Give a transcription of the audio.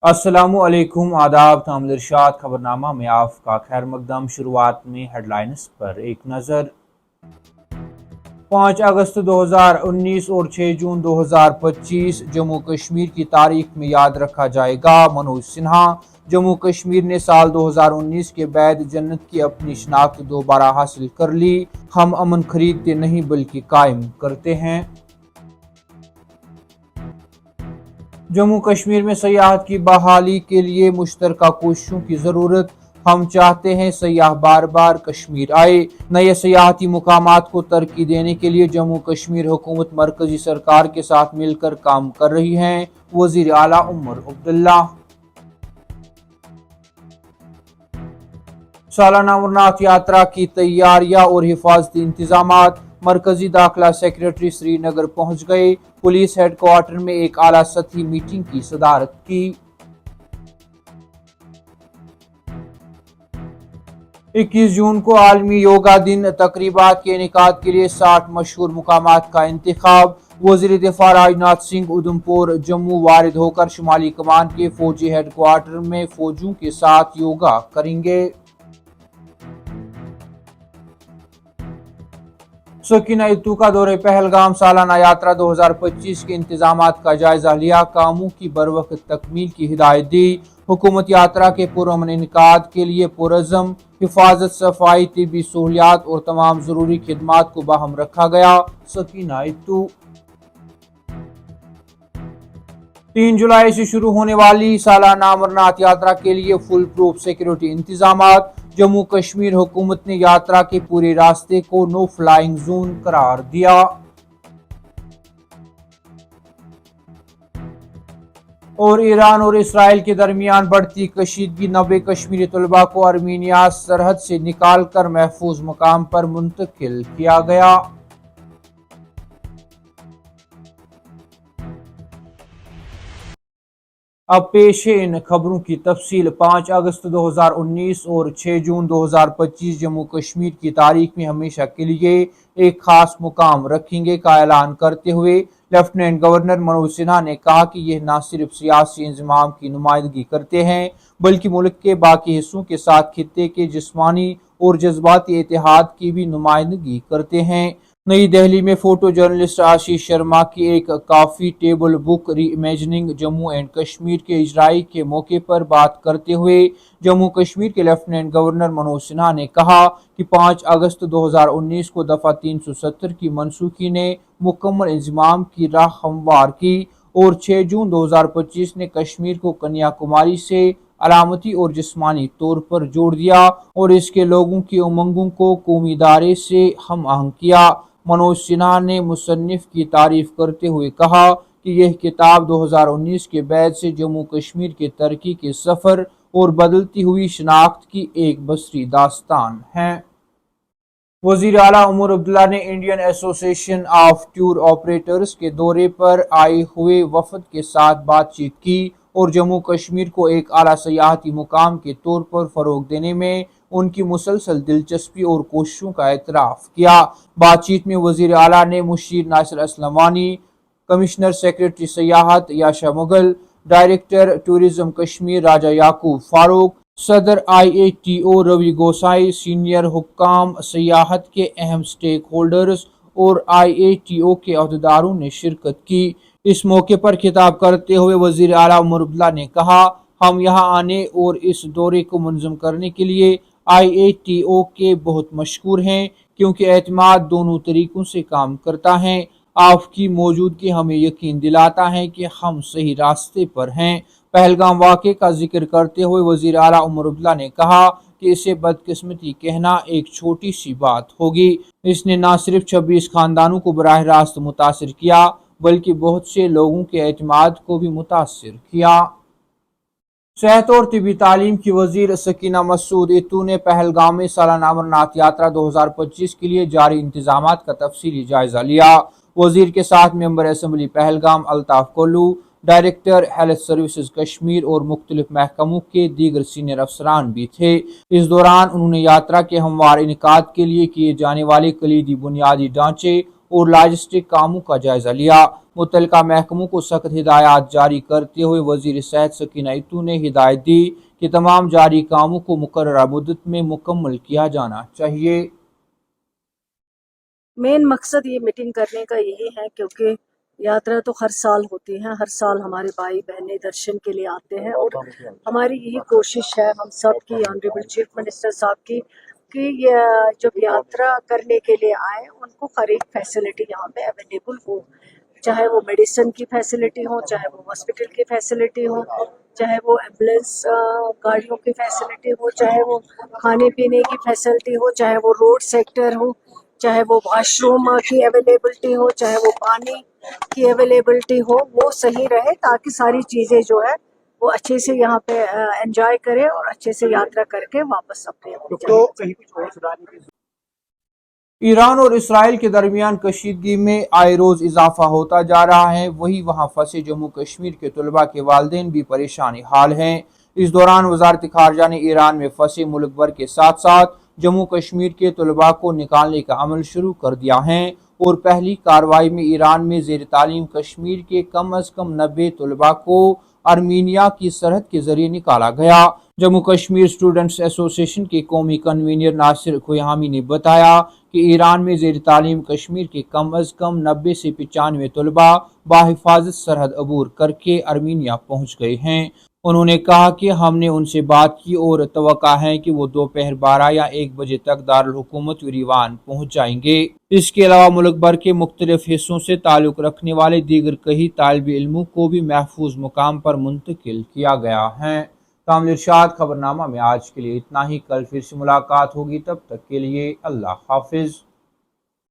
अस्सलामु अलैकुम, आदाब। तामिल इरशाद खबरनामा में आपका खैर मकदम। शुरुआत में हेडलाइंस पर एक नज़र। 5 अगस्त 2019 और 6 जून 2025 जम्मू कश्मीर की तारीख में याद रखा जाएगा। मनोज सिन्हा। जम्मू कश्मीर ने साल 2019 के बाद जन्नत की अपनी शनाख्त दोबारा हासिल कर ली। हम अमन खरीदते नहीं बल्कि कायम करते हैं। जम्मू कश्मीर में सयाहत की बहाली के लिए मुश्तरका कोशिशों की ज़रूरत। हम चाहते हैं सयाह बार बार कश्मीर आए। नए सयाहती मुकामात को तरक्की देने के लिए जम्मू कश्मीर हुकूमत मरकजी सरकार के साथ मिलकर काम कर रही है। वज़ीर आला उमर अब्दुल्ला। सालाना अमरनाथ यात्रा की तैयारियां और हिफाजती इंतजामात। मरकजी दाखिला सेक्रेटरी श्रीनगर पहुंच गए। पुलिस हेडक्वार्टर में एक आला सतही मीटिंग की सदारत की। 21 जून को आलमी योगा दिन तकरीबात के इनेकाद के लिए 60 मशहूर मुकामात का इंतखाब। वज़ीर दिफा राजनाथ सिंह उधमपुर जम्मू वारिद होकर शुमाली कमान के फौजी हेडक्वार्टर में फौजियों के साथ योगा करेंगे। सकीना इत्तू का दौरे पहलगाम। सालाना यात्रा 2025 के इंतजामात का जायजा लिया। कामों की बरवक्त तकमील की हिदायत दी। हुकूमत यात्रा के पुरअमन इनकाद के लिए पुरज़म हिफाजत, सफाई, तिबी सहूलियात और तमाम ज़रूरी खिदमात को बाहम रखा गया। सकीना इत्तू। 3 जुलाई से शुरू होने वाली सालाना अमरनाथ यात्रा के लिए फुल प्रूफ सिक्योरिटी इंतजामात। जम्मू कश्मीर हुकूमत ने यात्रा के पूरे रास्ते को नो फ्लाइंग जोन करार दिया। और ईरान और इसराइल के दरमियान बढ़ती कशीदगी। 90 कश्मीरी तलबा को आर्मीनिया सरहद से निकाल कर महफूज मकाम पर मुंतकिल किया गया। अब पेश है इन खबरों की तफसील। 5 अगस्त 2019 और 6 जून 2025 जम्मू कश्मीर की तारीख में हमेशा के लिए एक खास मुकाम रखेंगे का ऐलान करते हुए लेफ्टिनेंट गवर्नर मनोज सिन्हा ने कहा कि यह न सिर्फ सियासी इंजमाम की नुमाइंदगी करते हैं बल्कि मुल्क के बाकी हिस्सों के साथ खित्ते के जिस्मानी और जज्बाती इतिहाद की भी नुमाइंदगी करते हैं। नई दिल्ली में फोटो जर्नलिस्ट आशीष शर्मा की एक कॉफी टेबल बुक री इमेजिनिंग जम्मू एंड कश्मीर के इजराई के मौके पर बात करते हुए जम्मू कश्मीर के लेफ्टिनेंट गवर्नर मनोज सिन्हा ने कहा कि 5 अगस्त 2019 को दफा 370 की मनसूखी ने मुकम्मल इंजमाम की राह हमवार की और 6 जून 2025 ने कश्मीर को कन्याकुमारी से अलामती और जिस्मानी तौर पर जोड़ दिया और इसके लोगों की उमंगों को कौमी इदारे से हम आहंग किया। मनोज सिन्हा ने मुसन्निफ की तारीफ करते हुए कहा कि यह किताब 2019 के बाद से जम्मू कश्मीर के तरक्की के सफ़र और बदलती हुई शनाख्त की एक बसरी दास्तान है। वज़ीर आला उमर अब्दुल्ला ने Indian association of tour operators के दौरे पर आए हुए वफद के साथ बातचीत की और जम्मू कश्मीर को एक आला सयाहती मुकाम के तौर पर फ़रोग देने में उनकी मुसलसल दिलचस्पी और कोशिशों का एतराफ़ किया। बातचीत में वज़ीर आला ने मुशीर नासिर असलमानी, कमिश्नर सेक्रेटरी सयाहत याशा मुगल, डायरेक्टर टूरिज्म कश्मीर राजा याकूब फारूक, सदर IATO रवि गोसाई, सीनियर हुक्काम सयाहत के अहम स्टेक होल्डर्स और IATO के अहदेदारों ने शिरकत की। इस मौके पर खिताब करते हुए वज़ीर आला उमर अब्दुल्ला ने कहा, हम यहाँ आने और इस दौरे को मुनज़्ज़म करने के लिए IATO के बहुत मशकूर हैं क्योंकि एतमाद दोनों तरीकों से काम करता है। आपकी मौजूदगी हमें यकीन दिलाता है कि हम सही रास्ते पर हैं। पहलगाम वाक़े का जिक्र करते हुए वज़ीर आला उमर अब्दुल्ला ने कहा कि इसे बदकिस्मती कहना एक छोटी सी बात होगी। इसने न सिर्फ 26 खानदानों को बराह रास्त मुतासिर किया बल्कि बहुत से लोगों के एतमाद को भी मुतासिर किया। सेहत और तिबी तालीम की वज़ीर सकीना मसूद इत्तू ने पहलगाम में सालाना अमरनाथ यात्रा 2025 के लिए जारी इंतजामात का तफसीली जायजा लिया। वज़ीर के साथ member assembly Pahalgam Altaf Kollu, director health services Kashmir और मुख्तलिफ महकमों के दीगर सीनियर अफसरान भी थे। इस दौरान उन्होंने यात्रा के हमवार इनकाद के लिए किए जाने वाले कलीदी बुनियादी ढांचे और लॉजिस्टिक कामों का जायजा लिया। मुतल्लिका महकमों को सख्त हिदायत जारी करते हुए वजीर सेहत सकीना इत्तू ने हिदायत दी कि तमाम जारी कामों को मुकर्ररा मुद्दत में मुकम्मल किया जाना चाहिए। मेन मकसद ये मीटिंग करने का यही है, क्योंकि यात्रा तो हर साल होती है, हर साल हमारे भाई बहनें दर्शन के लिए आते हैं, और हमारी यही कोशिश है हम सब की, ऑनरेबल चीफ मिनिस्टर साहब की, कि जब यात्रा करने के लिए आए उनको हर एक फैसिलिटी यहाँ पे अवेलेबल हो, चाहे वो मेडिसिन की फैसिलिटी हो, चाहे वो हॉस्पिटल की फैसिलिटी हो, चाहे वो एम्बुलेंस गाड़ियों की फैसिलिटी हो, चाहे वो खाने पीने की फैसिलिटी हो, चाहे वो रोड सेक्टर हो, चाहे वो वॉशरूम की अवेलेबिलिटी हो, चाहे वो पानी की अवेलेबिलिटी हो, वो सही रहे ताकि सारी चीज़ें जो है वो अच्छे से यहाँ पे एंजॉय करें और अच्छे से यात्रा करके वापस अपने तो कहीं कुछ और सुधारने की ईरान और इसराइल के दरमियान कशीदगी में आए रोज इजाफा होता जा रहा है। वहीं वहां फंसे जम्मू कश्मीर के तलबा के वालिदैन भी परेशानी हाल हैं। इस दौरान वजारत खारजा ने ईरान में फंसे मुल्क भर के साथ साथ जम्मू कश्मीर के तलबा को निकालने का अमल शुरू कर दिया है और पहली कार्रवाई में ईरान में जेर तालीम कश्मीर के कम अज कम 90 तलबा को आर्मीनिया की सरहद के जरिए निकाला गया। जम्मू कश्मीर स्टूडेंट्स एसोसिएशन के कौमी कन्वीनर नासिर खुयामी ने बताया कि ईरान में जेर तालीम कश्मीर के कम अज कम 90 से 95 तलबा बाहिफाजत सरहद अबूर करके आर्मीनिया पहुंच गए हैं। उन्होंने कहा कि हमने उनसे बात की और तवक्का है कि वो दोपहर 12 या 1 बजे तक दारुल हुकूमत यूरीवान पहुंच जाएंगे। इसके अलावा मुल्क भर के मुख्तलिफ हिस्सों से ताल्लुक रखने वाले दीगर कई तालिब इल्मों को भी महफूज मुकाम पर मुंतकिल किया गया है। कामिल इरशाद खबरनामा में आज के लिए इतना ही। कल फिर से मुलाकात होगी, तब तक के लिए अल्लाह हाफिज।